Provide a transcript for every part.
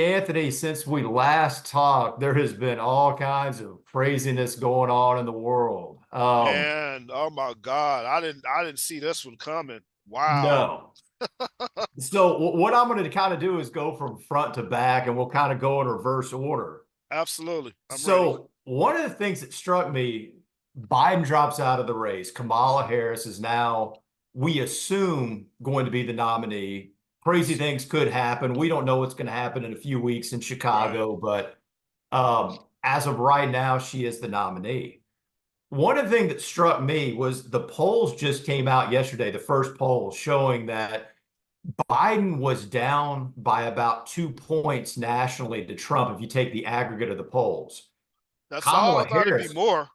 Anthony, since we last talked, there has been all kinds of craziness going on in the world. Man, oh my God. I didn't see this one coming. Wow. No. So what I'm going to kind of do is go from front to back, and we'll kind of go in reverse order. Absolutely. I'm ready. So one of the things that struck me, Biden drops out of the race. Kamala Harris is now, we assume, going to be the nominee. Crazy Yes. things could happen. We don't know what's going to happen in a few weeks in Right. Chicago, but as of right now, she is the nominee. One of the things that struck me was the polls just came out yesterday, the first poll showing that Biden was down by about 2 points nationally to Trump if you take the aggregate of the polls. That's all. I Kamala thought it'd be Harris, more.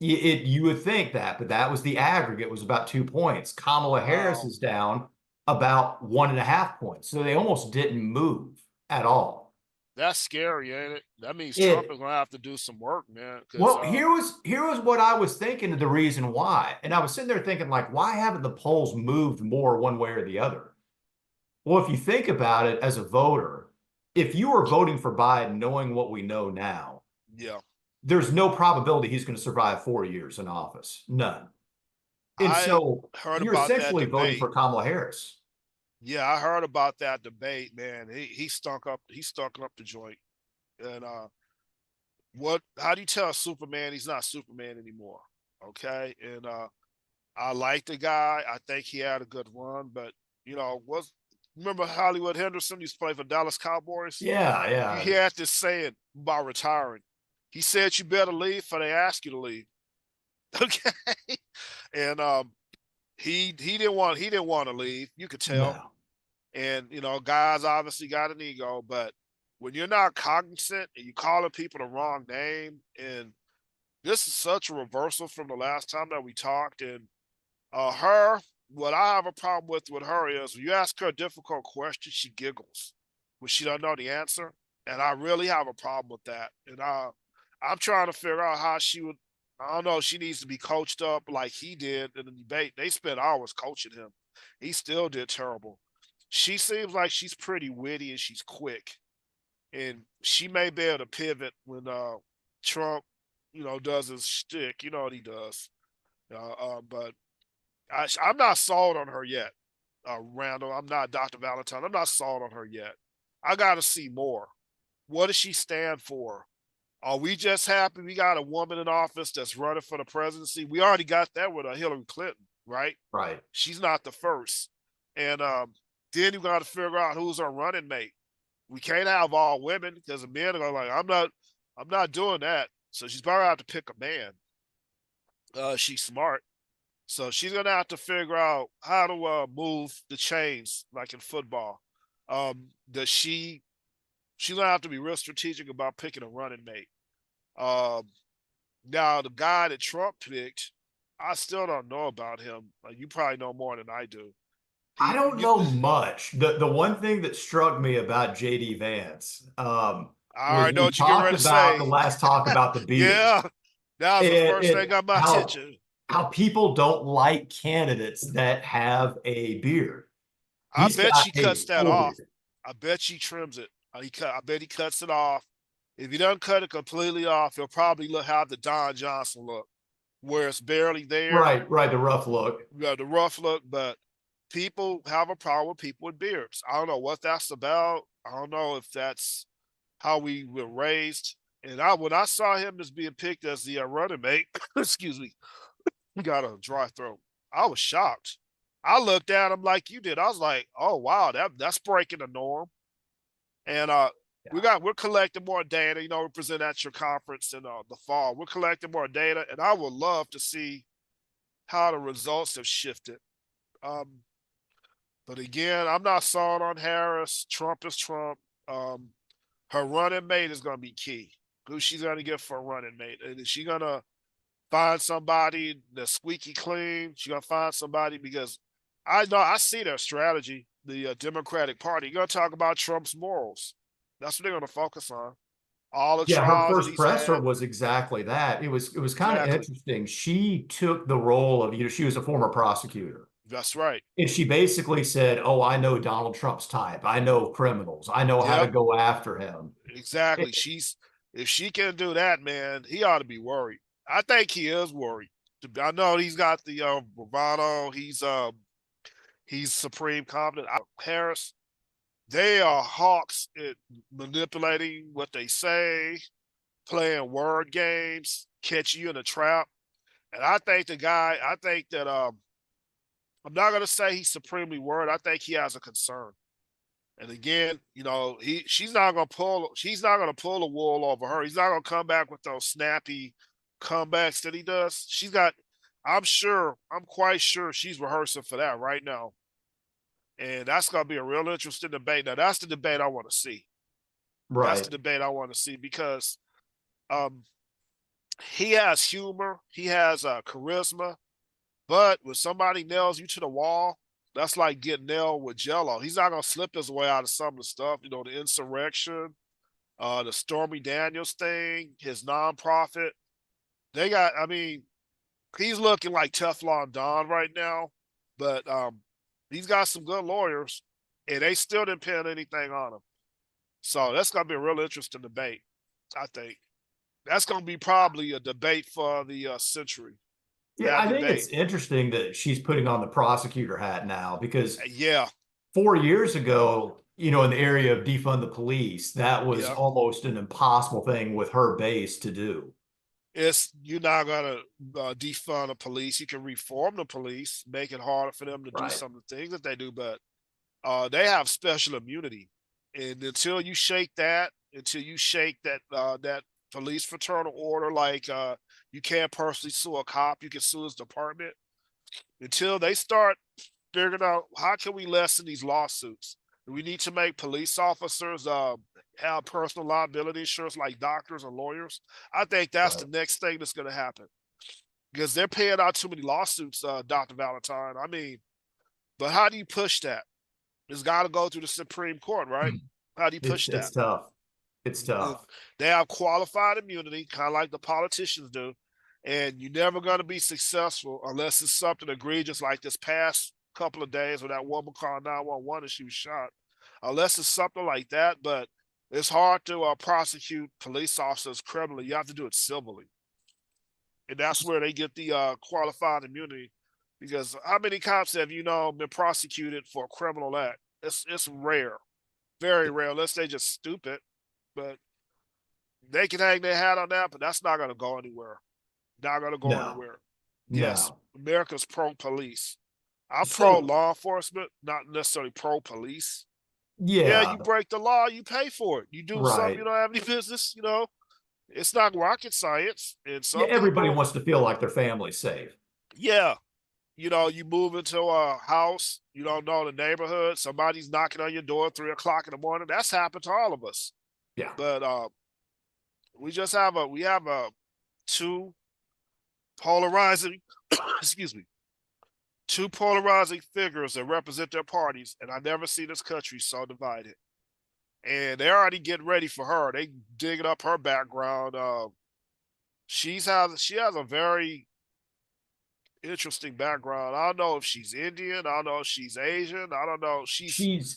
you would think that, but that was the aggregate, was about 2 points. Kamala Harris Wow. is down about 1.5 points. So they almost didn't move at all. That's scary, ain't it? That means Trump It is gonna have to do some work, man. Cause Well, here was what I was thinking of the reason why. And I was sitting there thinking, like, why haven't the polls moved more one way or the other? Well, if you think about it as a voter, if you were voting for Biden knowing what we know now, yeah. there's no probability he's going to survive 4 years in office. None. And I so heard you're about that essentially voting debate. for Kamala Harris. Yeah, I heard about that debate, man. He stunk up the joint. And what how do you tell Superman he's not Superman anymore? Okay. And I like the guy. I think he had a good run, but was remember Hollywood Henderson used to play for Dallas Cowboys? Yeah, He yeah. had this saying about retiring. He said you better leave for they ask you to leave. Okay. And he didn't want to leave. You could tell. No. And guys obviously got an ego, but when you're not cognizant and you calling people the wrong name, and this is such a reversal from the last time that we talked. And her, what I have a problem with her is when you ask her a difficult question, she giggles when she don't know the answer, and I really have a problem with that. And I'm trying to figure out how she would. I don't know. She needs to be coached up like he did in the debate. They spent hours coaching him. He still did terrible. She seems like she's pretty witty and she's quick, and she may be able to pivot when Trump, does his shtick. You know what he does. But I'm not sold on her yet, Randall. I'm not Dr. Valentine. I'm not sold on her yet. I got to see more. What does she stand for? Are we just happy we got a woman in office that's running for the presidency? We already got that with Hillary Clinton, right? Right. She's not the first. And then you got to figure out who's our running mate. We can't have all women because the men are like, I'm not doing that. So she's probably have to pick a man. She's smart. So she's gonna have to figure out how to move the chains like in football. Does she's gonna have to be real strategic about picking a running mate. Um, Now the guy that Trump picked, I still don't know about him. Like, you probably know more than I do. I He don't you know much. The one thing that struck me about JD Vance I was already know we what you're getting talked ready to about the say. last talk about the beard Yeah, that was the and, first thing and got my how attention. how people don't like candidates that have a beard. I He's bet got she a cuts that full off. beard. I bet she trims it. I bet he cuts it off. If he doesn't cut it completely off, he'll probably have the Don Johnson look, where it's barely there, Right, right, the rough look. the rough look. But people have a problem with people with beards. I don't know what that's about. I don't know if that's how we were raised. And when I saw him as being picked as the running mate, excuse me, he got a dry throat. I was shocked. I looked at him like you did. I was like, "Oh wow, that's breaking the norm." And Yeah. we're collecting more data. We present at your conference in the fall. We're collecting more data, and I would love to see how the results have shifted. Um, but again, I'm not sold on Harris. Trump is Trump. Um, Her running mate is going to be key. Who she's going to get for a running mate? And is she going to find somebody that's squeaky clean? She's going to find somebody because I know I see their strategy. The Democratic Party. You're going to talk about Trump's morals. That's what they're going to focus on. All the Yeah, her trials that first he's presser had. was exactly that. It was kind of Exactly. interesting. She took the role of, she was a former prosecutor. That's right. And she basically said, "Oh, I know Donald Trump's type. I know criminals. I know how to Yep, go after him." exactly. If she can do that, man, he ought to be worried. I think he is worried. I know he's got the bravado. He's supreme confident. Harris, they are hawks at manipulating what they say, playing word games, catch you in a trap. And I think I think that I'm not gonna say he's supremely worried. I think he has a concern. And again, she's not gonna pull the wool over her. He's not gonna come back with those snappy comebacks that he does. I'm quite sure she's rehearsing for that right now. And that's gonna be a real interesting debate. Now that's the debate I want to see. That's the Right. debate I want to see because um he has humor, he has charisma, but when somebody nails you to the wall, that's like getting nailed with jello. He's not gonna slip his way out of some of the stuff, the insurrection, the Stormy Daniels thing, his nonprofit. I mean, he's looking like Teflon Don right now, but he's got some good lawyers, and they still didn't pin anything on him. So that's gonna be a real interesting debate. I think that's gonna be probably a debate for the century. Yeah, That I think it's debate. interesting that she's putting on the prosecutor hat now because Yeah, 4 years ago, in the area of defund the police, that was yeah. almost an impossible thing with her base to do. You're not gonna defund the police. You can reform the police, make it harder for them to do Right. some of the things that they do, but they have special immunity, and until you shake that police fraternal order, like you can't personally sue a cop, you can sue his department. Until they start figuring out how can we lessen these lawsuits. We need to make police officers have personal liability insurance like doctors and lawyers. I think that's the Right. next thing that's going to happen because they're paying out too many lawsuits, Dr. Valentine. I mean, but how do you push that? It's got to go through the Supreme Court, right? How do you It's push that? it's tough. It's If tough. they have qualified immunity, kind of like the politicians do, and you're never going to be successful unless it's something egregious like this past couple of days when that woman called 911 and she was shot. Unless it's something like that, but it's hard to prosecute police officers criminally. You have to do it civilly, and that's where they get the qualified immunity. Because how many cops have been prosecuted for a criminal act? It's rare, very rare, unless they just stupid. But they can hang their hat on that, but that's not going to go anywhere. Not going to go No, anywhere. Yes, no. America's pro police. I'm pro So law enforcement, not necessarily pro police. Yeah, yeah, you break the law, you pay for it. You do something right. you don't have any business. It's not rocket science. And Yeah, some everybody people, wants to feel like their family's safe. yeah, you move into a house, you don't know the neighborhood, somebody's knocking on your door at 3 o'clock in the morning. That's happened to all of us. Yeah. But we have a two polarizing excuse me, two polarizing figures that represent their parties, and I never see this country so divided. And they're already getting ready for her. They digging up her background. She has a very interesting background. I don't know if she's Indian. I don't know if she's Asian. I don't know.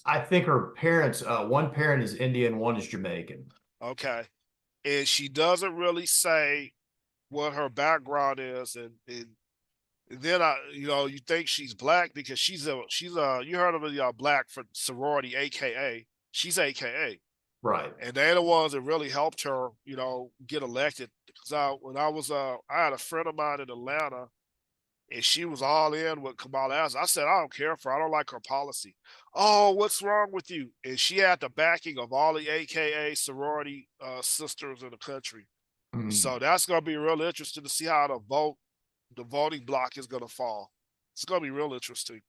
I think her parents, one parent is Indian, one is Jamaican. Okay, and she doesn't really say what her background is, and then you think she's black because you heard of the black for sorority, AKA. She's AKA, Right. and they're the ones that really helped her, get elected. Because I had a friend of mine in Atlanta, and she was all in with Kamala Harris. I said, I don't care for her. I don't like her policy. Oh, what's wrong with you? And she had the backing of all the AKA sorority sisters in the country. Mm. So that's going to be real interesting to see how the voting block is going to fall. It's going to be real interesting.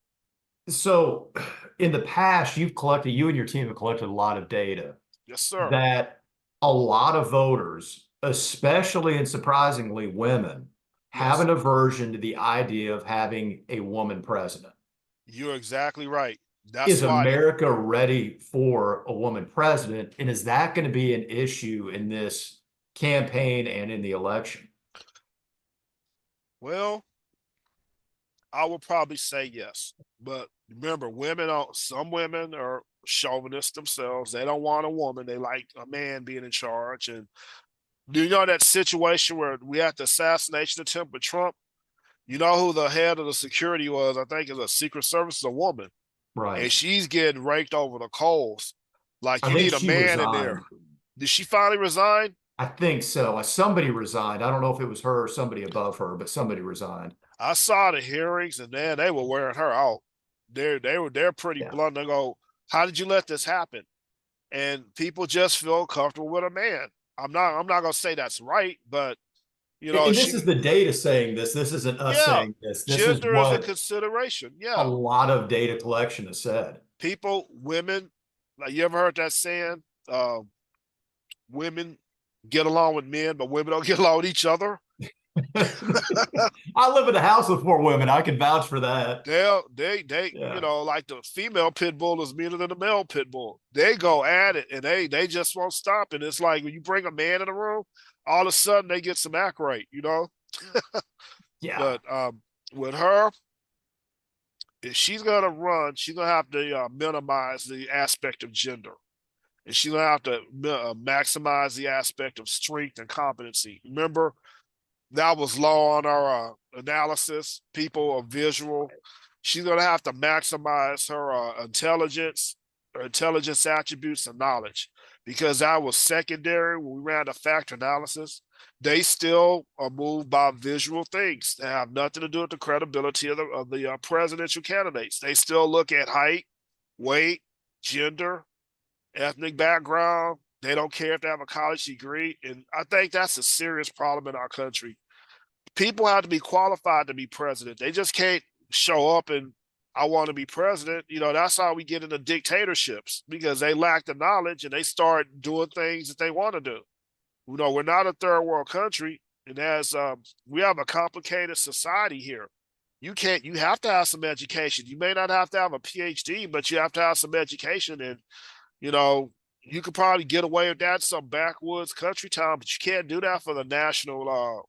So in the past, you and your team have collected a lot of data Yes, sir. that a lot of voters, especially and surprisingly women, have Yes, an aversion to the idea of having a woman president. you're exactly right. That's Is why America ready for a woman president? And is that going to be an issue in this campaign and in the election? well, I would probably say yes. But remember, some women are chauvinists themselves. They don't want a woman. They like a man being in charge. And do you know that situation where we had the assassination attempt with Trump? You know who the head of the security was? I think it's a Secret Service, a woman. And Right. she's getting raked over the coals. Like, I you think need a she man in there. resigned. Did she finally resign? I think so. Somebody resigned. I don't know if it was her or somebody above her, but somebody resigned. I saw the hearings, and then they were wearing her out. They're pretty Yeah. blunt. They go, "How did you let this happen?" And people just feel comfortable with a man. I'm not gonna say that's right, but And this she, is the data saying this. This isn't us yeah, saying this. This is gender is a what consideration. a Yeah, lot of data collection has said. women, like, you ever heard that saying? Women get along with men, but women don't get along with each other. I live in a house with four women. I can vouch for that. They Yeah. like the female pit bull is meaner than the male pit bull. They go at it and they just won't stop. And it's like when you bring a man in the room, all of a sudden they get some act right. Yeah. But with her, if she's gonna run, she's gonna have to minimize the aspect of gender, and she's gonna have to maximize the aspect of strength and competency. Remember, that was low on our analysis. People are visual. She's going to have to maximize her intelligence attributes and knowledge, because that was secondary when we ran the factor analysis. They still are moved by visual things that have nothing to do with the credibility of the presidential candidates. They still look at height, weight, gender, ethnic background. They don't care if they have a college degree. And I think that's a serious problem in our country. People have to be qualified to be president. They just can't show up and I want to be president. That's how we get into dictatorships, because they lack the knowledge and they start doing things that they want to do. We're not a third world country, and as we have a complicated society here. You have to have some education. You may not have to have a PhD, but you have to have some education. And you know, you could probably get away with that in some backwoods country town, but you can't do that for the national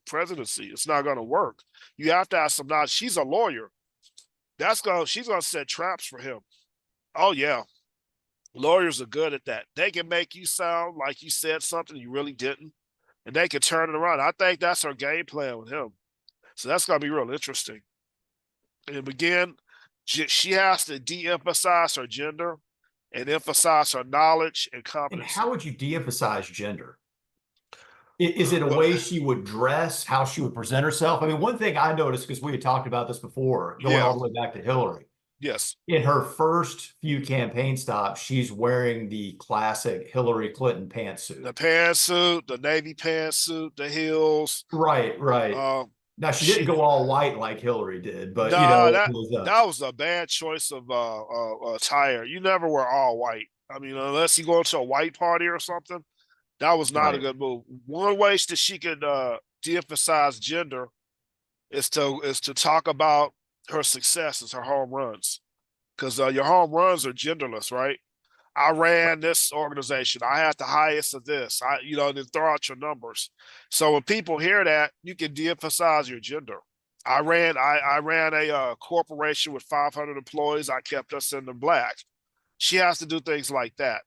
presidency. It's not going to work. You have to have some knowledge. She's a lawyer. She's gonna set traps for him. Oh yeah, lawyers are good at that. They can make you sound like you said something you really didn't, and they can turn it around. I think that's her game plan with him. So that's gonna be real interesting. And again, she has to de-emphasize her gender and emphasize her knowledge and And competency. how would you de-emphasize gender? Is it a Well, way she would dress, how she would present herself? I mean, one thing I noticed, because we had talked about this before, going yeah, all the way back to Hillary, yes, in her first few campaign stops, she's wearing the classic Hillary Clinton pantsuit. the pantsuit, the navy pantsuit, the heels. Right, right. Um, Now she didn't she go all white like Hillary did, but Nah, it that was that was a bad choice of attire. You never wear all white. I mean, unless you go to a white party or something, that was not a right. good move. One way that she could de-emphasize gender is to talk about her successes, her home runs, because your home runs are genderless, right? I ran this organization. I had the highest of this. Then throw out your numbers. So when people hear that, you can de-emphasize your gender. I ran a corporation with 500 employees. I kept us in the black. She has to do things like that.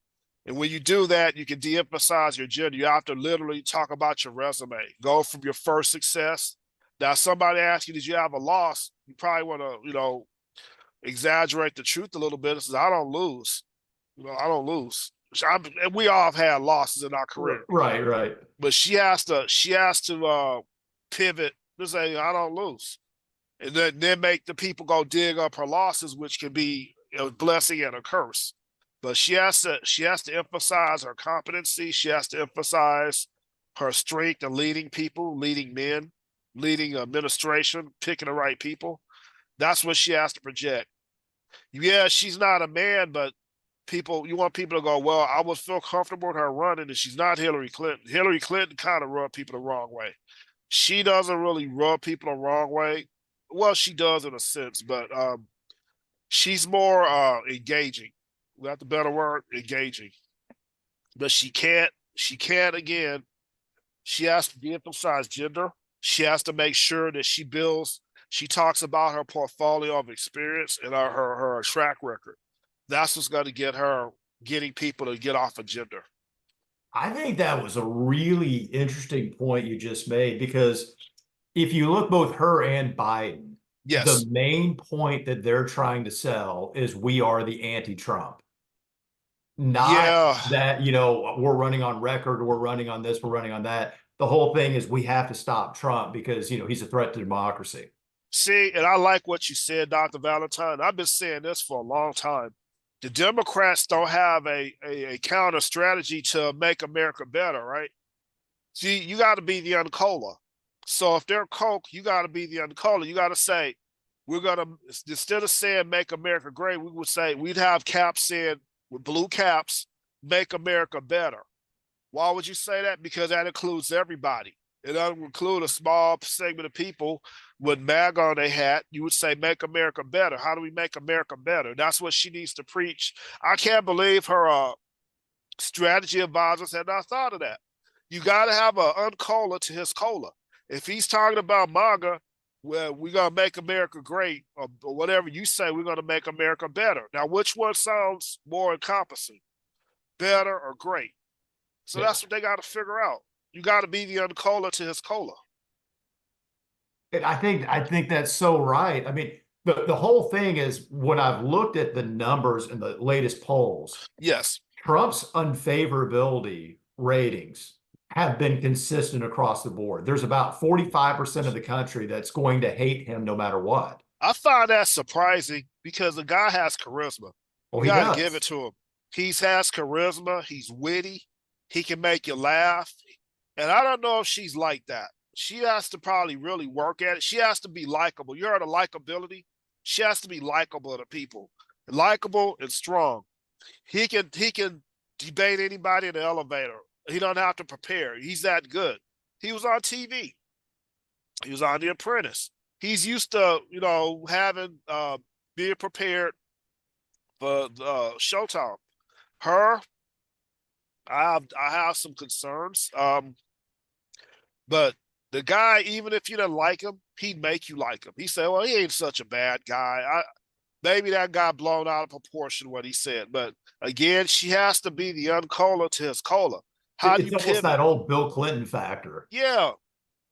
And when you do that, you can de-emphasize your gender. You have to literally talk about your resume. Go from your first success. Now, somebody asks you, did you have a loss? You probably want to, exaggerate the truth a little bit. It says, I don't lose. I don't lose. We all have had losses in our career, Right, right. but she has to pivot to say, I don't lose, and then make the people go dig up her losses, which can be a blessing and a curse. But she has to emphasize her competency. She has to emphasize her strength in leading people, leading men, leading administration, picking the right people. That's what she has to project. Yeah, she's not a man, but you want people to go, well, I would feel comfortable with her running, and she's not Hillary Clinton. Hillary Clinton kind of rubbed people the wrong way. She doesn't really rub people the wrong way. Well, she does in a sense, but she's more engaging. That's the better word, engaging. But she can't again, she has to de-emphasize gender. She has to make sure that she builds She talks about her portfolio of experience and her track record. That's what's going to get her getting people to get off of gender. I think that was a really interesting point you just made because if you look both her and Biden, the Yes. main point that they're trying to sell is we are the anti-Trump, not Yeah. that, we're running on record, we're running on this, we're running on that. The whole thing is we have to stop Trump because, he's a threat to democracy. See, and I like what you said, Dr. Valentine. I've been saying this for a long time. The Democrats don't have a counter strategy to make America better, right? See, you got to be the Uncola. So if they're Coke, you got to be the Uncola. You got to say, we're going to, instead of saying make America great, we would say, we'd have caps in with blue caps, make America better. Why would you say that? Because that includes everybody. It doesn't include a small segment of people with MAG on their hat. You would say, make America better. How do we make America better? That's what she needs to preach. I can't believe her strategy advisors had not thought of that. You got to have an uncola to his cola. If he's talking about MAGA, well, we're going to make America great, or whatever you say, we're going to make America better. Now, which one sounds more encompassing, better or great? So Yeah. that's what they got to figure out. You got to be the uncola to his cola. And I think that's so right. I mean, the whole thing is when I've looked at the numbers in the latest polls, Yes. Trump's unfavorability ratings have been consistent across the board. There's about 45% of the country that's going to hate him no matter what. I find that surprising because the guy has charisma. Well, You he got to give it does. to him. He's has charisma. He's witty. He can make you laugh. And I don't know if she's like that. She has to probably really work at it. She has to be likable. You heard of likability? She has to be likable to people. Likable and strong. He can debate anybody in the elevator. He don't have to prepare. He's that good. He was on TV. He was on The Apprentice. He's used to, having being prepared for Showtime. Her, I have some concerns. But the guy, even if you didn't like him, he'd make you like him. He said, "Well, he ain't such a bad guy." Maybe that got blown out of proportion what he said, but again, she has to be the uncola to his cola. How do It's you almost pivot? that old Bill Clinton factor. Yeah,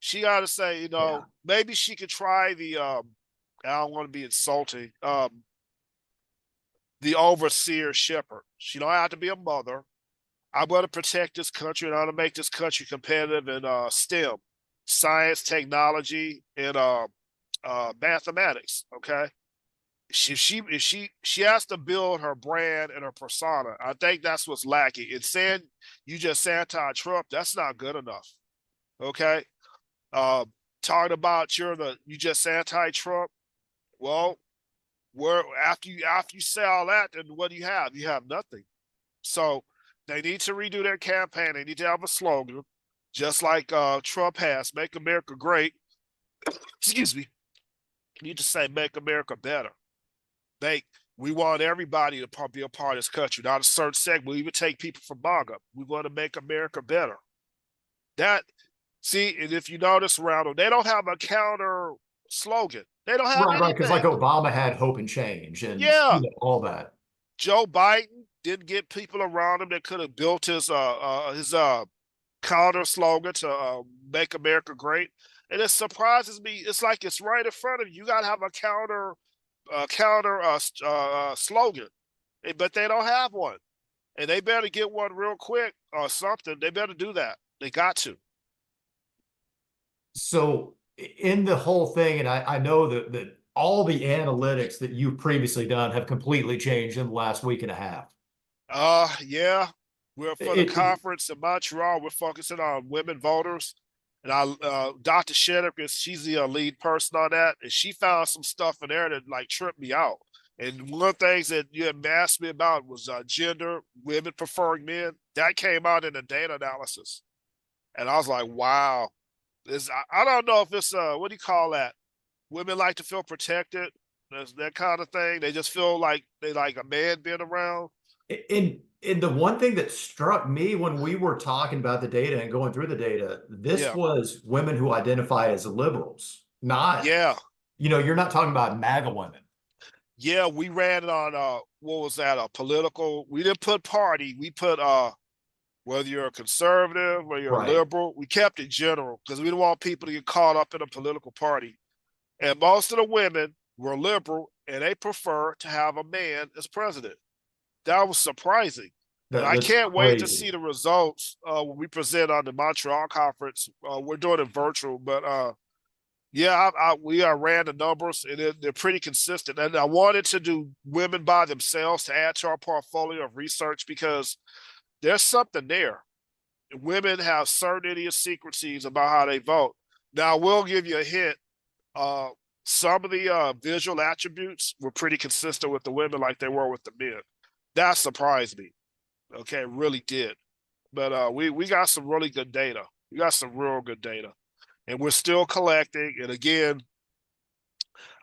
she got to say, Yeah. maybe she could try the. I don't want to be insulting. The overseer shepherd. She don't have to be a mother. I'm going to protect this country and I'm going to make this country competitive in STEM, science, technology, and mathematics. Okay, she has to build her brand and her persona. I think that's what's lacking. It's saying you just anti-Trump. That's not good enough. Okay, uh, talking about you just anti-Trump. Well, where after you say all that, then what do you have? You have nothing. So they need to redo their campaign. They need to have a slogan, just like Trump has, "Make America Great." Excuse me. You need to say "Make America Better." They we want everybody to be a part of this country, not a certain segment. We even take people from MAGA. We want to make America better. That see, and if you notice around them, they don't have a counter slogan. They don't have Right, right. Because like anything. Obama had hope and change and Yeah, all that. Joe Biden didn't get people around him that could have built his counter slogan to make America great. And it surprises me. It's like it's right in front of you. You got to have a counter slogan, but they don't have one. And they better get one real quick or something. They better do that. They got to. So in the whole thing, and I know that all the analytics that you've previously done have completely changed in the last week and a half. Yeah. We're for the It, conference in Montreal. We're focusing on women voters. And Dr. Shedder, she's the lead person on that, and she found some stuff in there that like tripped me out. And one of the things that you had asked me about was gender, women preferring men. That came out in the data analysis, and I was like, wow, I don't know if it's what do you call that? Women like to feel protected, that kind of thing. They just feel like they like a man being around. and the one thing that struck me when we were talking about the data and going through the data, this Yeah, was women who identify as liberals, not yeah, You're not talking about MAGA women. Yeah, we ran it on what was that? A political. We didn't put party. We put whether you're a conservative or you're a Right. liberal. We kept it general because we don't want people to get caught up in a political party. And most of the women were liberal, and they prefer to have a man as president. That was surprising. And I That's can't wait to crazy. see the results when we present on the Montreal conference. We're doing it virtual, but yeah, we ran the numbers, and they're pretty consistent. And I wanted to do women by themselves to add to our portfolio of research because there's something there. Women have certain idiosyncrasies about how they vote. Now, we'll give you a hint. Uh, some of the visual attributes were pretty consistent with the women like they were with the men. That surprised me. Okay, it really did. But we got some really good data. We got some real good data. And we're still collecting. And again,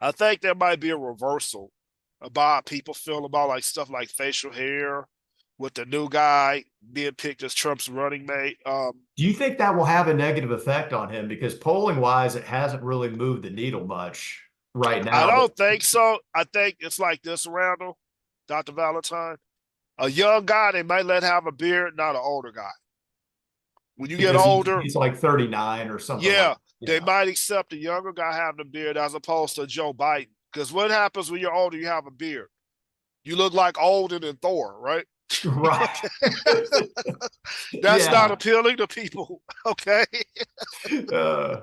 I think there might be a reversal about people feel about like stuff like facial hair with the new guy being picked as Trump's running mate. Do you think that will have a negative effect on him? Because polling wise, it hasn't really moved the needle much right I now. But don't think so. I think it's like this, Randall, Dr. Valentine. A young guy, they might let have a beard, not an older guy. When you get because older, he's like 39 or something like yeah, that. they Yeah. might accept a younger guy having a beard as opposed to Joe Biden. Because what happens when you're older, you have a beard? You look like Odin and Thor, right? Right. Okay. That's not Yeah. appealing to people. Okay. Uh,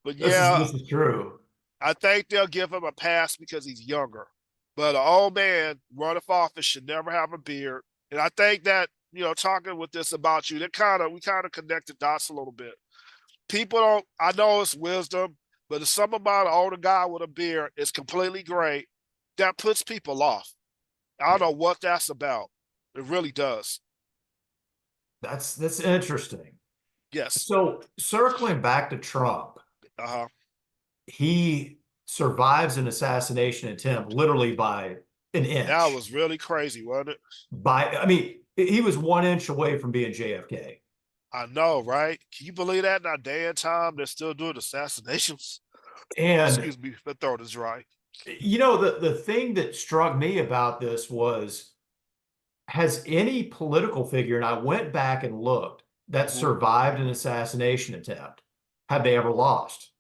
But this is yeah, this is true. I think they'll give him a pass because he's younger. But an old man running for office should never have a beard. And I think that, talking with this about you, we kind of connected dots a little bit. People don't, I know it's wisdom, but it's something about an older guy with a beard is completely gray. That puts people off. I don't Yeah. know what that's about. It really does. That's interesting. Yes. So circling back to Trump, Uh-huh. he survives an assassination attempt literally by an That inch. was really crazy, wasn't it? I mean, he was 1 inch away from being JFK. I know, right? Can you believe that in our day and time they're still doing assassinations? And Excuse me, my throat is dry. the thing that struck me about this was, has any political figure, and I went back and looked, that Mm-hmm. survived an assassination attempt, have they ever lost?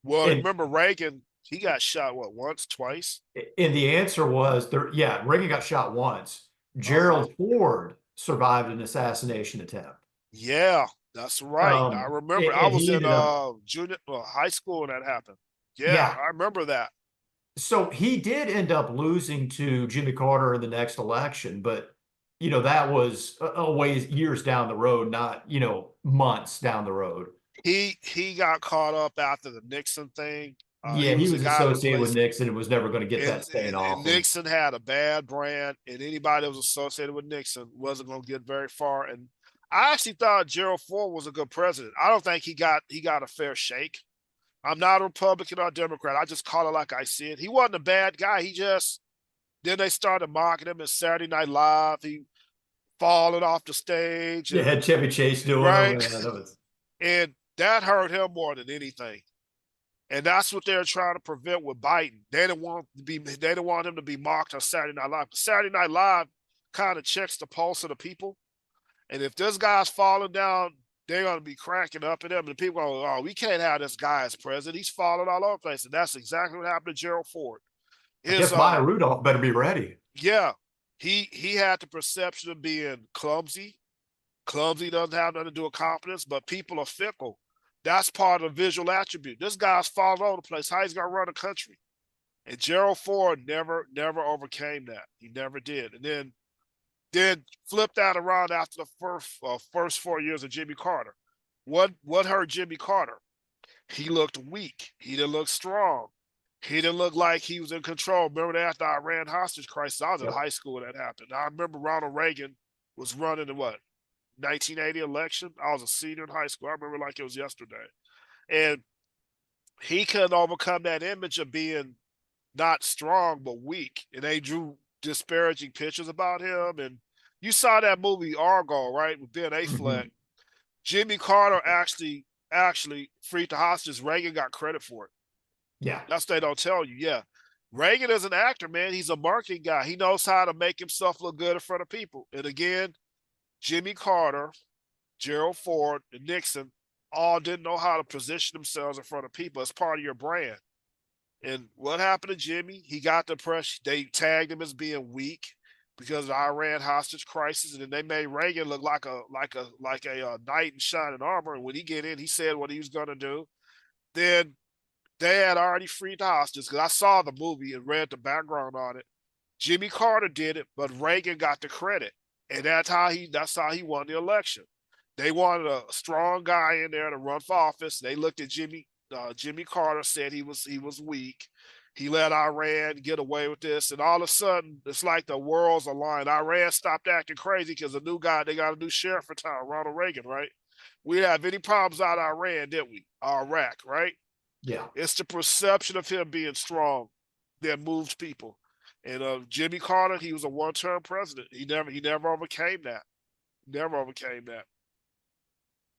Well, And remember Reagan, he got shot, what, once, twice? and the answer was there, yeah, Reagan got shot once. Uh-huh. Gerald Ford survived an assassination attempt. Yeah, that's right. I remember I And was he in ended up, junior high school when that happened. Yeah, yeah. I remember that. So he did end up losing to Jimmy Carter in the next election, but that was a ways years down the road, not months down the road. He got caught up after the Nixon thing. Yeah, He he was the was guy that associated with placed, Nixon and was never going to get and, that stain and off him. Nixon had a bad brand, and anybody that was associated with Nixon wasn't going to get very far. And I actually thought Gerald Ford was a good president. I don't think he got a fair shake. I'm not a Republican or a Democrat. I just call it like I see it. He wasn't a bad guy. He just then they started mocking him in Saturday Night Live. He falling off the stage They and had Chevy Chase doing them, right, and that was and that hurt him more than anything. And that's what they're trying to prevent with Biden. They didn't want him to be mocked on Saturday Night Live. But Saturday Night Live kind of checks the pulse of the people. And if this guy's falling down, they're going to be cracking up at him. And people go, oh, we can't have this guy as president. He's falling all over the place. And that's exactly what happened to Gerald Ford. I His guess Maya Rudolph better be ready. Yeah, he had the perception of being clumsy. Clumsy doesn't have nothing to do with confidence, but people are fickle. That's part of the visual attribute. This guy's falling all over the place. How he's gonna run a country? And Gerald Ford never overcame that. He never did. And then flipped that around after the first 4 years of Jimmy Carter. What hurt Jimmy Carter? He looked weak. He didn't look strong. He didn't look like he was in control. Remember that after the Iran hostage crisis? I was in Yep. high school when that happened. I remember Ronald Reagan was running the 1980 election. I was a senior in high school. I remember like it was yesterday. And he couldn't overcome that image of being not strong but weak. And they drew disparaging pictures about him. And you saw that movie Argo, right, with Ben Affleck. Mhm. Jimmy Carter actually freed the hostages. Reagan got credit for it. Yeah. That's what they don't tell you. Yeah. Reagan is an actor, man. He's a marketing guy. He knows how to make himself look good in front of people. And again, Jimmy Carter, Gerald Ford, and Nixon all didn't know how to position themselves in front of people as part of your brand. And what happened to Jimmy? He got the press. They tagged him as being weak because of the Iran hostage crisis, and then they made Reagan look like a knight in shining armor. And when he get in, he said what he was going to do. Then they had already freed the hostages because I saw the movie and read the background on it. Jimmy Carter did it, but Reagan got the credit, and that's how he won the election. They wanted a strong guy in there to run for office. They looked at Jimmy Carter, said he was weak. He let Iran get away with this, and all of a sudden, it's like the worlds aligned. Iran stopped acting crazy because the new guy, they got a new sheriff for town, Ronald Reagan, right? We didn't have any problems out of Iran, did we? Iraq, right? Yeah. It's the perception of him being strong that moves people. And Jimmy Carter, he was a one-term president. He never overcame that. Never overcame that.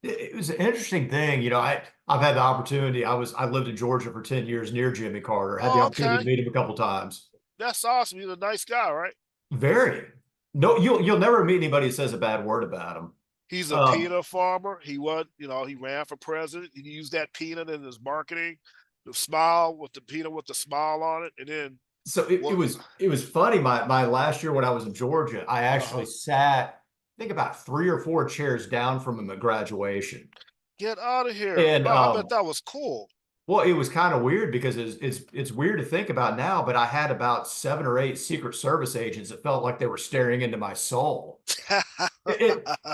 It was an interesting thing. I've had the opportunity. I lived in Georgia for 10 years near Jimmy Carter. Had the Oh, opportunity to okay. meet him a couple times. That's awesome. He's a nice guy, right? Very. No, you'll never meet anybody who says a bad word about him. He's a Um, peanut farmer. He ran for president. He used that peanut in his marketing, the smile with the peanut with the smile on it. And then so it what? was funny. My last year when I was in Georgia, I actually Uh-huh. sat, I think about 3 or 4 chairs down from him at graduation. Get out of here. And Wow, I bet that was cool. well, it was kind of weird because it's weird to think about now, but I had about 7 or 8 Secret Service agents that felt like they were staring into my soul.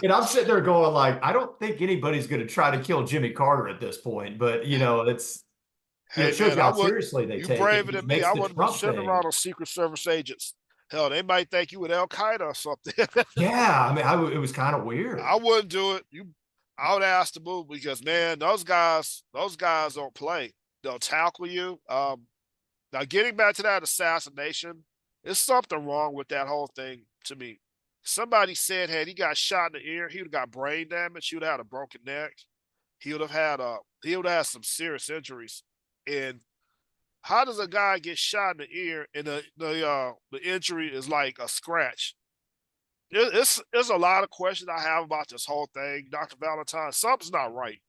And I'm sitting there going like, I don't think anybody's going to try to kill Jimmy Carter at this point, but it Hey shows man, you how seriously they you take it, braver which than me. makes I the wouldn't be Trump sitting thing. around on Secret Service agents. Hell, they might think you with Al Qaeda or something. Yeah, I mean, it was kind of weird. I wouldn't do it. I would ask to move because man, those guys don't play. They'll tackle you. Now getting back to that assassination, there's something wrong with that whole thing to me. Somebody said had he got shot in the ear, he would have got brain damage. He would have had a broken neck. He would have had some serious injuries. And how does a guy get shot in the ear and the injury is like a scratch? It's a lot of questions I have about this whole thing, Dr. Valentine. Something's not right.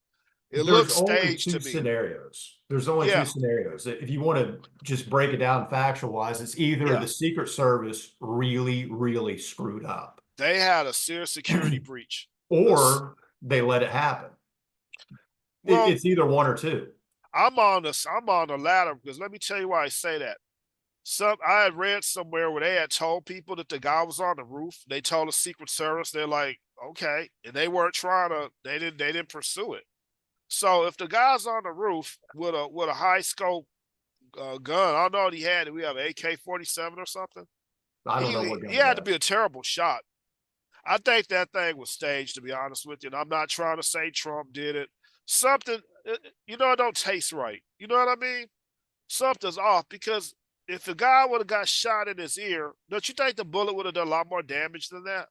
It There's looks only staged two to me. scenarios. There's only two Yeah, scenarios. If you want to just break it down factual wise, it's either yeah. the Secret Service really, really screwed up, They had a serious security breach. or they let it happen. Well, It's either one or two. I'm on the latter because let me tell you why I say that. I had read somewhere where they had told people that the guy was on the roof. They told the Secret Service, they're like, okay, and they weren't trying to. They didn't pursue it. So if the guy's on the roof with a high scope gun, I don't know what he had. We have an AK-47 or something. I don't know He what he gun he had to had. be a terrible shot. I think that thing was staged, to be honest with you. And I'm not trying to say Trump did it. Something, it don't taste right. You know what I mean? Something's off because if the guy would have got shot in his ear, don't you think the bullet would have done a lot more damage than that?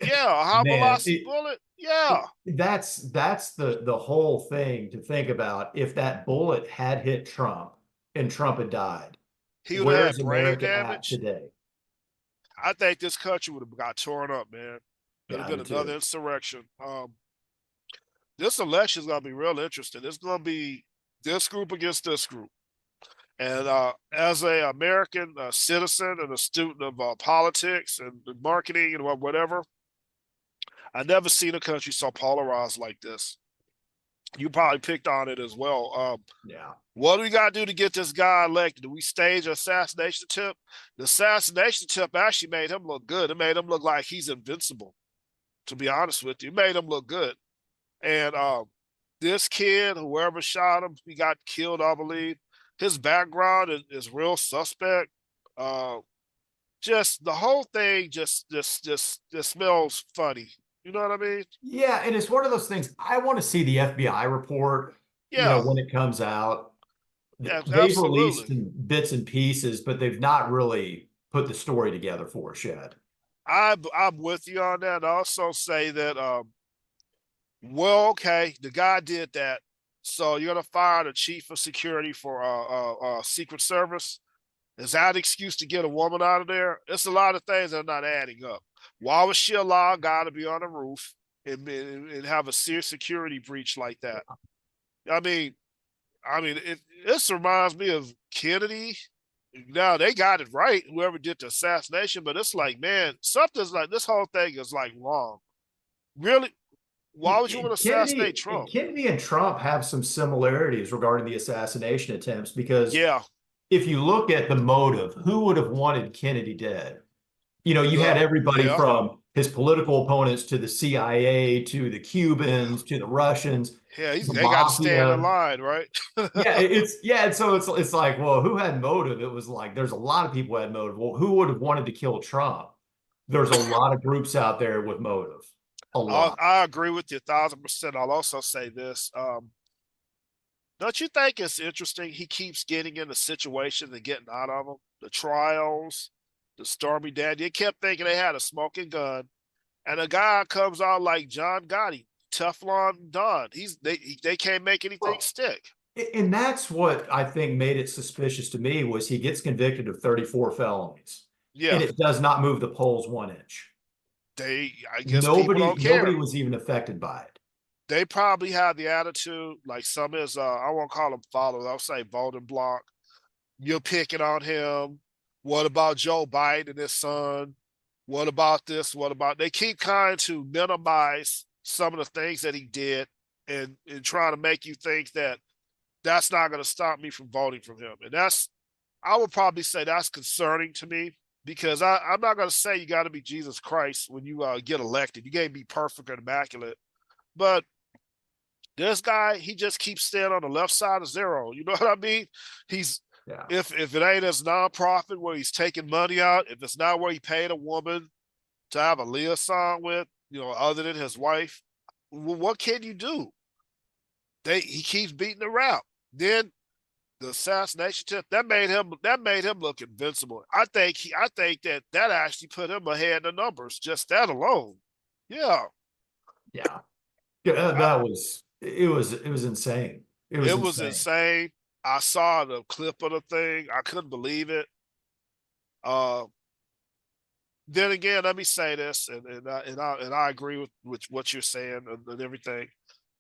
Yeah, a high Man, velocity bullet. Yeah, that's the whole thing to think about. If that bullet had hit Trump and Trump had died, he would have where's had brain America at damage. today? I think this country would have got torn up, man. It would Yeah, have I been do too. another insurrection. This election is going to be real interesting. It's going to be this group against this group. And as a American citizen and a student of politics and marketing and whatever, I never seen a country so polarized like this. You probably picked on it as well. Yeah. What do we got to do to get this guy elected? Do we stage an assassination tip? The assassination tip actually made him look good. It made him look like he's invincible, to be honest with you. It made him look good. And this kid, whoever shot him, he got killed, I believe. His background is real suspect. Uh, just the whole thing just smells funny. You know what I mean? Yeah, and it's one of those things. I want to see the FBI report, Yeah, when it comes out. They've released absolutely. some bits and pieces, but they've not really put the story together for us yet. I'm with you on that. I also say that well, okay, the guy did that. So you're gonna fire the chief of security for Secret Service. Is that an excuse to get a woman out of there? It's a lot of things that are not adding up. Why would she allow a guy to be on the roof and have a serious security breach like that? I mean, this reminds me of Kennedy. Now they got it right, whoever did the assassination, but it's like, man, something's like this whole thing is like wrong. Really? Why would you want to assassinate Trump? Kennedy and Trump have some similarities regarding the assassination attempts because Yeah, if you look at the motive, who would have wanted Kennedy dead? You know, you had everybody yeah, from his political opponents to the CIA to the Cubans to the Russians, yeah. the They got to stand in mafia. line, right? Yeah, it's yeah, and so it's like, well, who had motive? It was like there's a lot of people who had motive. Well, who would have wanted to kill Trump? There's a lot of groups out there with motive. A lot. I agree with you 1,000%. I'll also say this. Don't you think it's interesting? He keeps getting into situations and getting out of them. The trials, the Stormy Daniels. They kept thinking they had a smoking gun, and a guy comes out like John Gotti, Teflon Don. They can't make anything Well, stick. and that's what I think made it suspicious to me was he gets convicted of 34 felonies, Yeah, and it does not move the polls 1 inch. I guess people don't Nobody care. was even affected by it. They probably have the attitude like some is. I won't call them followers. I'll say voting block. You're picking on him. What about Joe Biden and his son? What about this? What about they keep trying to minimize some of the things that he did and trying to make you think that that's not going to stop me from voting for him. And that's I would probably say that's concerning to me because I'm not going to say you got to be Jesus Christ when you get elected. You can't be perfect and immaculate, but this guy, he just keeps staying on the left side of zero. You know what I mean? He's Yeah. if it ain't his nonprofit where he's taking money out, if it's not where he paid a woman to have a liaison with, other than his wife, well, what can you do? He keeps beating the rap. Then the assassination tip that made him look invincible. I think that actually put him ahead in the numbers. Just that alone. Yeah. Yeah. Yeah, I, it was insane. It was It was insane. insane. I saw the clip of the thing. I couldn't believe it. Uh, then again, let me say this, and I agree with what you're saying and everything.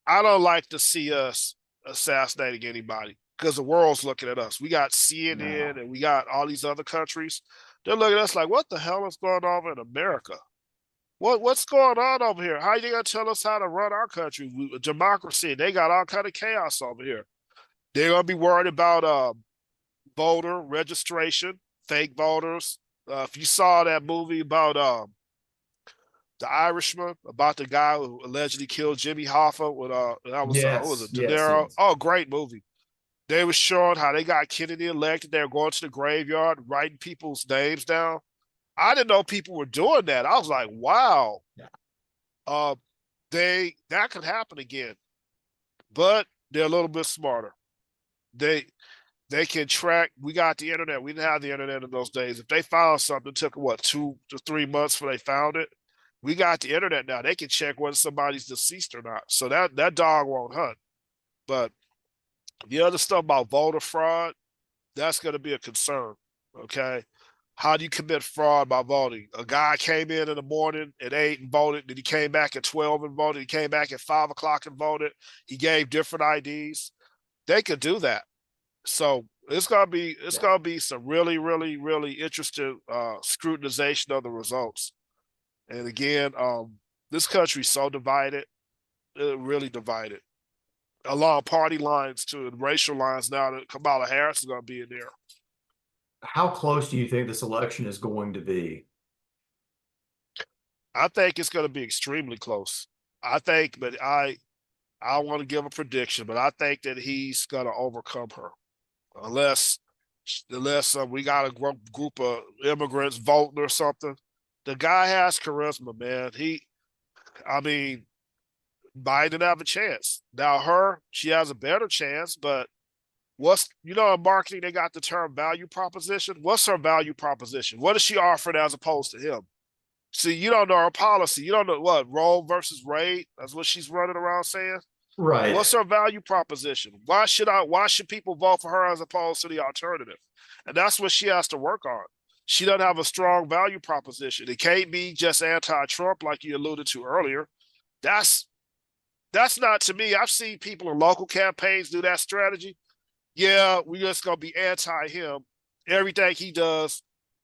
I don't like to see us assassinating anybody because the world's looking at us. We got CNN No. and we got all these other countries. They're looking at us like, what the hell is going on in America? What's going on over here? How are you gonna tell us how to run our country? Democracy. They got all kind of chaos over here. They're gonna be worried about voter registration, fake voters. If you saw that movie about the Irishman, about the guy who allegedly killed Jimmy Hoffa with that was what was Yes, it, De yes, Niro? yes. Oh, great movie. They were showing how they got Kennedy elected. They were going to the graveyard, writing people's names down. I didn't know people were doing that. I was like, wow. Yeah. Uh, that could happen again, but they're a little bit smarter. They they can track. We got the internet. We didn't have the internet in those days. If they found something, it took what 2 to 3 months before they found it. We got the internet now. They can check whether somebody's deceased or not. So that dog won't hunt. But the other stuff about voter fraud, that's going to be a concern. Okay. How do you commit fraud by voting? A guy came in the morning at 8 and voted. Then he came back at 12 and voted. He came back at 5 o'clock and voted. He gave different IDs. They could do that. So it's Yeah. gonna be some really, really, really interesting scrutinization of the results. And again, this country's so divided, really divided along party lines to racial lines. Now that Kamala Harris is gonna be in there, How close do you think this election is going to be? I think it's gonna be extremely close. I think, but I want to give a prediction, but I think that he's gonna overcome her unless we got a group of immigrants voting or something. The guy has charisma, man. I mean, Biden didn't have a chance. Now she has a better chance, but in marketing they got the term value proposition. What's her value proposition? What is she offering as opposed to him? See, you don't know her policy. You don't know what Roe versus Wade. That's what she's running around saying. Right. What's her value proposition? Why should people vote for her as opposed to the alternative? And that's what she has to work on. She doesn't have a strong value proposition. It can't be just anti-Trump like you alluded to earlier. That's that's not, to me. I've seen people in local campaigns do that strategy. Yeah, we're just gonna be anti him. Everything he does,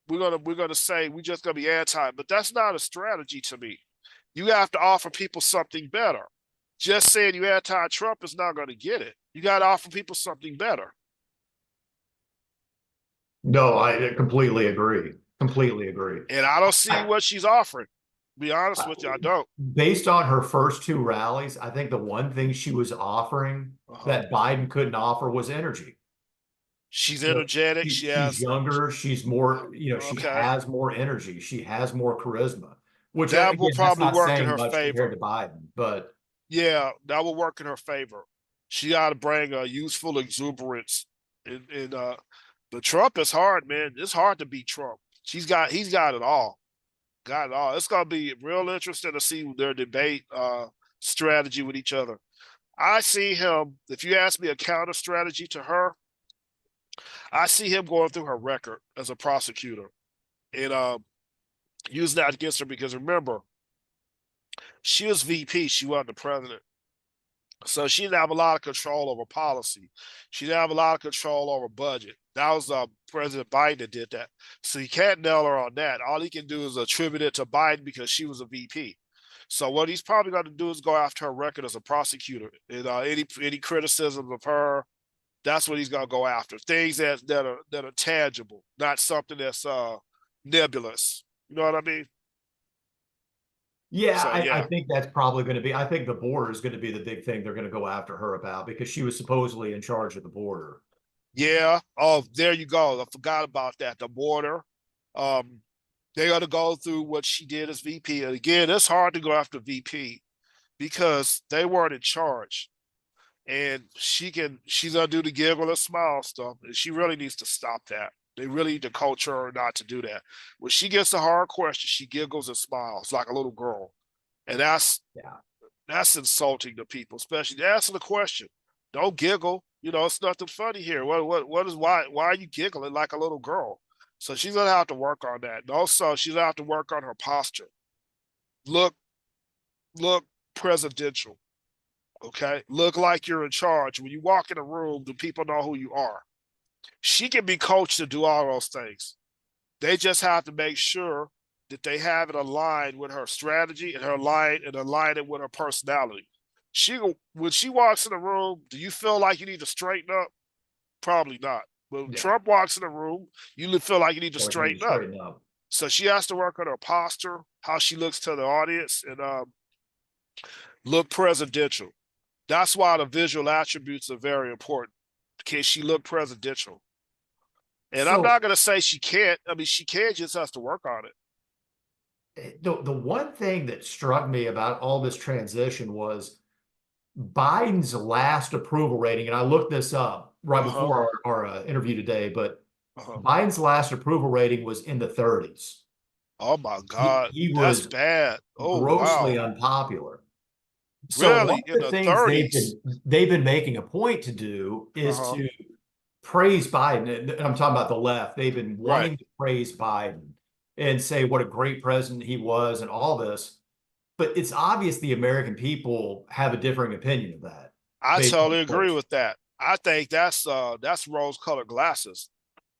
we're gonna say we're just gonna be anti. But that's not a strategy to me. You have to offer people something better. Just saying you anti-Trump is not going to get it. You got to offer people something better. No, I completely agree. Completely agree. And I don't see I, what she's offering. To be honest I, with you, I don't. based on her first two rallies, I think the one thing she was offering Uh-huh. that Biden couldn't offer was energy. She's You know, energetic. She she's has younger, she's more, she okay. has more energy, she has more charisma, which That will again, that's probably not work in saying her much compared favor. to Biden, but Yeah, that will work in her favor. She got to bring a useful exuberance. In but Trump is hard, man. It's hard to beat Trump. He's got it all. Got it all. It's gonna be real interesting to see their debate strategy with each other. I see him. If you ask me a counter strategy to her, I see him going through her record as a prosecutor and using that against her because remember, she was VP. She wasn't the president. So she didn't have a lot of control over policy. She didn't have a lot of control over budget. That was President Biden that did that. So you can't nail her on that. All he can do is attribute it to Biden because she was a VP. So what he's probably going to do is go after her record as a prosecutor. And any criticism of her, that's what he's going to go after. Things that are tangible, not something that's nebulous. You know what I mean? yeah, So I yeah, think that's probably going to be, I think the border is going to be the big thing they're going to go after her about because she was supposedly in charge of the border. yeah. Oh, there you go. I forgot about that. The border. Um, they got to go through what she did as VP. And again, it's hard to go after VP because they weren't in charge. And she's gonna do the giggle and smile stuff. And she really needs to stop that. They really need to coach her not to do that. When she gets a hard question, she giggles and smiles like a little girl. And Yeah. that's insulting to people, especially answer the question. Don't giggle. It's nothing funny here. What is why are you giggling like a little girl? So she's gonna have to work on that. And also she's gonna have to work on her posture. Look, look presidential. Okay. Look like you're in charge. When you walk in a room, do people know who you are? She can be coached to do all those things. They just have to make sure that they have it aligned with her strategy and align it with her personality. She when she walks in the room, do you feel like you need to straighten up? Probably not. When Yeah. Trump walks in the room, you feel like you need to Like you need to straighten up. straighten up. So she has to work on her posture, how she looks to the audience, and look presidential. That's why the visual attributes are very important. Can she look presidential? And I'm So not going to say she can't. I mean, she can, just has to work on it. the one thing that struck me about all this transition was Biden's last approval rating, and I looked this up right Uh huh. before our interview today, but Uh huh. Biden's last approval rating was in the 30s. Oh my He God. he That's was bad. Oh, grossly wow. unpopular. So one Really? of In the the things 30s? they've been making a point to do Uh is huh. to praise Biden. And I'm talking about the left. They've been Right. wanting to praise Biden and say what a great president he was and all this. But it's obvious the American people have a differing opinion of that I based on the totally agree polls. with that. I think that's rose colored glasses.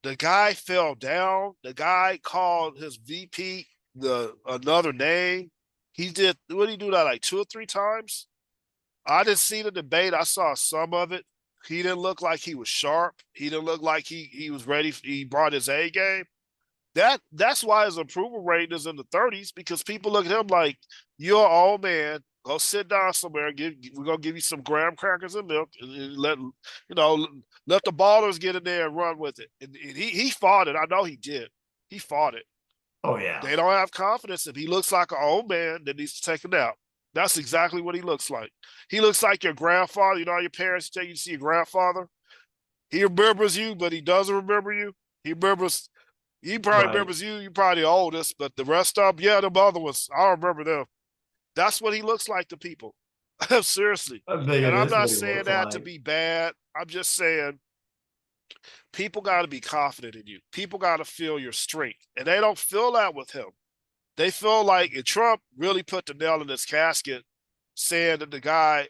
The guy fell down. The guy called his VP the another name. He did what did he do that like two or three times? I didn't see the debate. I saw some of it. He didn't look like he was sharp. He didn't look like he was ready. He brought his A game. That's why his approval rating is in the 30s because people look at him like you're an old man. Go sit down somewhere. We're gonna give you some graham crackers and milk, and let the ballers get in there and run with it. And he fought it. I know he did. He fought it. Oh yeah. They don't have confidence if he looks like an old man that needs to take a nap. That's exactly what he looks like. He looks like your grandfather. You know, your parents take you to see your grandfather. He remembers you, but he doesn't remember you. He remembers. He probably Right. remembers you. You're probably the oldest, but the rest of them, yeah, them other ones, I don't remember them. That's what he looks like to people. Seriously. I think And it I'm is not what he saying looks that to like. be bad. I'm just saying people got to be confident in you. People got to feel your strength. And they don't feel that with him. They feel like, and Trump really put the nail in his casket saying that the guy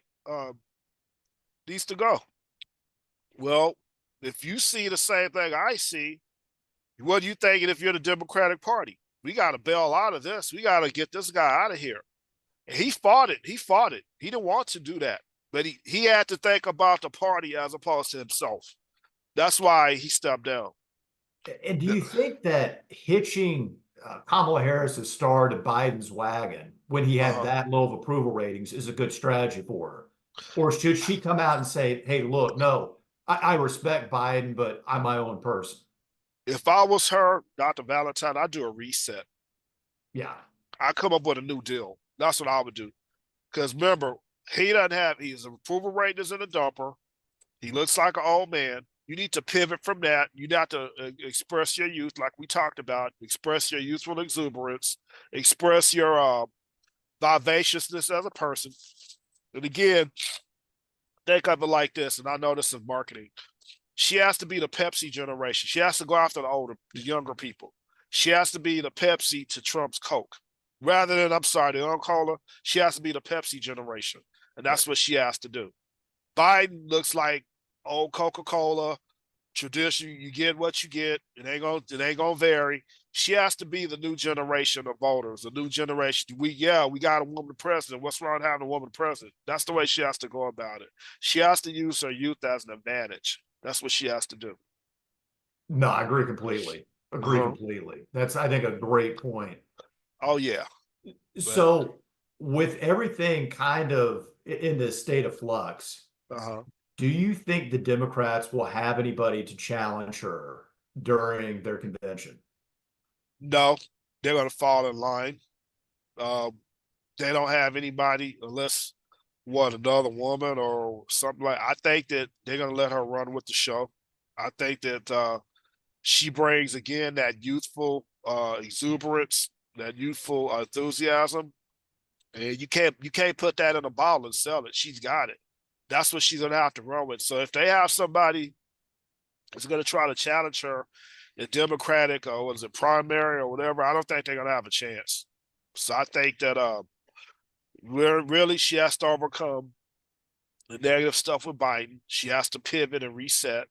needs to go. Well, if you see the same thing I see, what are you thinking if you're the Democratic Party? We got to bail out of this. We got to get this guy out of here. And he fought it. He fought it. He didn't want to do that. But he had to think about the party as opposed to himself. That's why he stepped down. And do you think that hitching Kamala Harris's star to Biden's wagon when he had Uh-huh. that low of approval ratings is a good strategy for her? Or should she come out and say, hey, look, no, I respect Biden, but I'm my own person? If I was her, Dr. Valentine, I'd do a reset. Yeah. I'd come up with a new deal. That's what I would do. Because remember, he doesn't have, his approval rating is in the dumper. He looks like an old man. You need to pivot from that. You got to express your youth, like we talked about, express your youthful exuberance, express your vivaciousness as a person. And again, think of it like this, and I know this is marketing. She has to be the Pepsi generation. She has to go after the younger people. She has to be the Pepsi to Trump's Coke. Rather than, I'm sorry, the Cola, she has to be the Pepsi generation. And that's what she has to do. Biden looks like old Coca-Cola, tradition. You get what you get. It ain't gonna vary. She has to be the new generation of voters, the new generation. We got a woman president. What's wrong with having a woman president? That's the way she has to go about it. She has to use her youth as an advantage. That's what she has to do. No, I agree completely. Agree Uh-huh. completely. That's, I think, a great point. Oh yeah, but So, with everything kind of in this state of flux, uh-huh. do you think the Democrats will have anybody to challenge her during their convention? No, they're gonna fall in line. Um, they don't have anybody unless another woman or something like. I think that they're gonna let her run with the show. I think that she brings again that youthful exuberance, that youthful enthusiasm, and you can't put that in a bottle and sell it. She's got it. That's what she's gonna have to run with. So if they have somebody that's gonna try to challenge her in Democratic or what is it primary or whatever, I don't think they're gonna have a chance. So I think that really she has to overcome the negative stuff with Biden. She has to pivot and reset.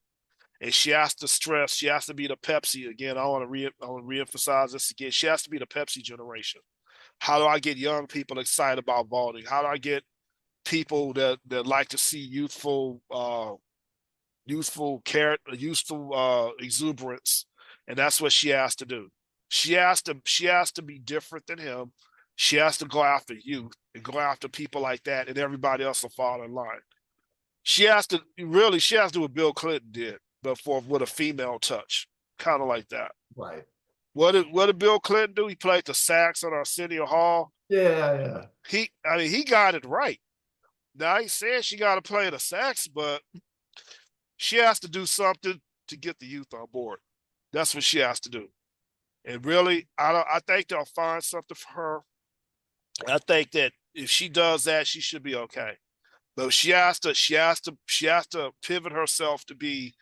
And she has to stress, she has to be the Pepsi again. I want to reemphasize this again. She has to be the Pepsi generation. How do I get young people excited about voting? How do I get people that like to see youthful exuberance? And that's what she has to do. She has to be different than him. She has to go after youth and go after people like that, and everybody else will fall in line. She has to do what Bill Clinton did, but with a female touch, kind of like that. Right. What did Bill Clinton do? He played the sax on Arsenio Hall. Yeah, yeah. He got it right. Now he said she got to play the sax, but she has to do something to get the youth on board. That's what she has to do. And really, I think they'll find something for her. I think that if she does that, she should be okay. But she has to pivot herself to be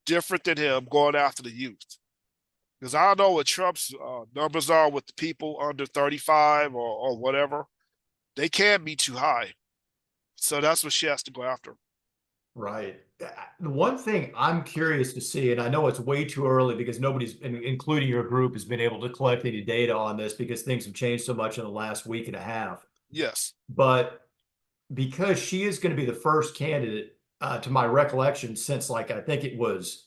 different than him, going after the youth. Because I don't know what Trump's numbers are with the people under 35 or whatever. They can't be too high. So that's what she has to go after. Right. The one thing I'm curious to see, and I know it's way too early because nobody's, including your group, has been able to collect any data on this because things have changed so much in the last week and a half. Yes. But because she is going to be the first candidate, to my recollection, since like I think it was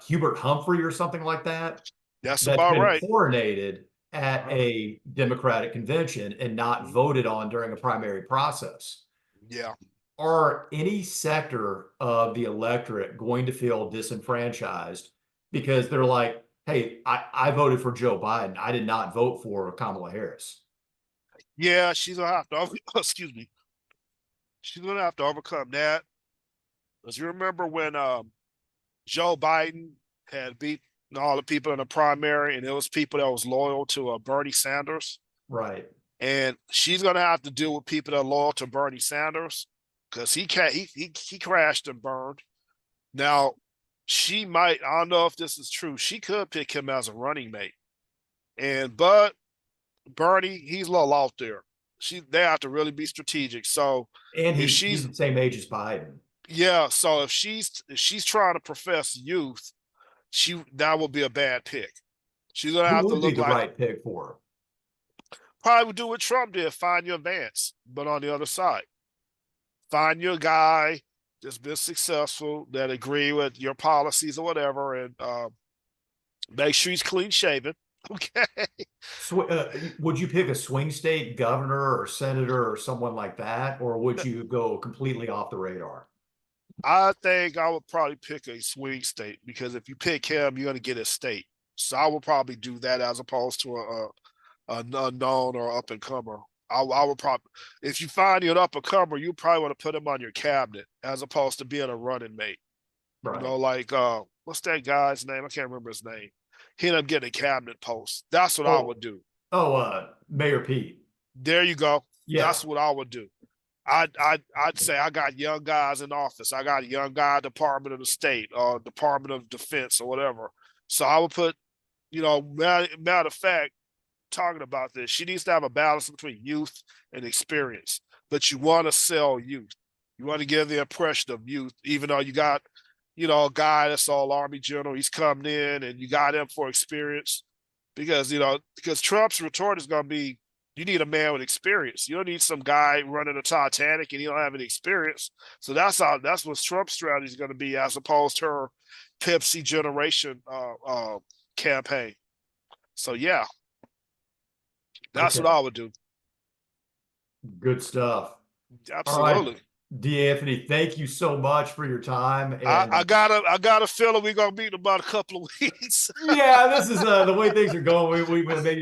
Hubert Humphrey or something like that, That's that's about been right. coronated at Uh-huh. a Democratic convention and not Mhm. voted on during a primary process. Yeah. Are any sector of the electorate going to feel disenfranchised because they're like, hey, I voted for Joe Biden. I did not vote for Kamala Harris. Yeah, she's gonna have to excuse me. She's gonna have to overcome that. Because you remember when Joe Biden had beat all the people in the primary, and it was people that was loyal to Bernie Sanders. Right. And she's gonna have to deal with people that are loyal to Bernie Sanders because he crashed and burned. Now, she might, I don't know if this is true, she could pick him as a running mate. But Bernie, he's a little out there. They have to really be strategic. So And if he's she's the same age as Biden. yeah, so if she's trying to profess youth, that would be a bad pick. She's gonna Who have to would be look the like right pick for her? probably would do what Trump did, find your advance, but on the other side. Find your guy that's been successful, that agree with your policies or whatever, and make sure he's clean shaven. Okay. Would you pick a swing state governor or senator or someone like that, or would you go completely off the radar? I think I would probably pick a swing state because if you pick him, you're going to get his state. So I would probably do that as opposed to a unknown or up and comer. I would probably, if you find you're an up and comer, you probably want to put him on your cabinet as opposed to being a running mate. You Right. know, like what's that guy's name? I can't remember his name. He ended up getting a cabinet post. That's what I Oh, would do. Mayor Pete. There you go. Yeah. That's what I would do. I'd say I got young guys in office. I got a young guy Department of the State or Department of Defense or whatever. So I would put, matter of fact, talking about this, she needs to have a balance between youth and experience. But you want to sell youth. You want to give the impression of youth, even though you got, a guy that's all Army general. He's coming in, and you got him for experience because Trump's retort is going to be, you need a man with experience. You don't need some guy running a Titanic and he don't have any experience. So that's what Trump's strategy is going to be, as opposed to her Pepsi generation campaign. So yeah, that's what Okay. I would do. Good stuff. All right. Absolutely. D'Anthony, thank you so much for your time. I, And I got a I got a feeling we're gonna meet in about a couple of weeks. yeah, this is the way things are going. We maybe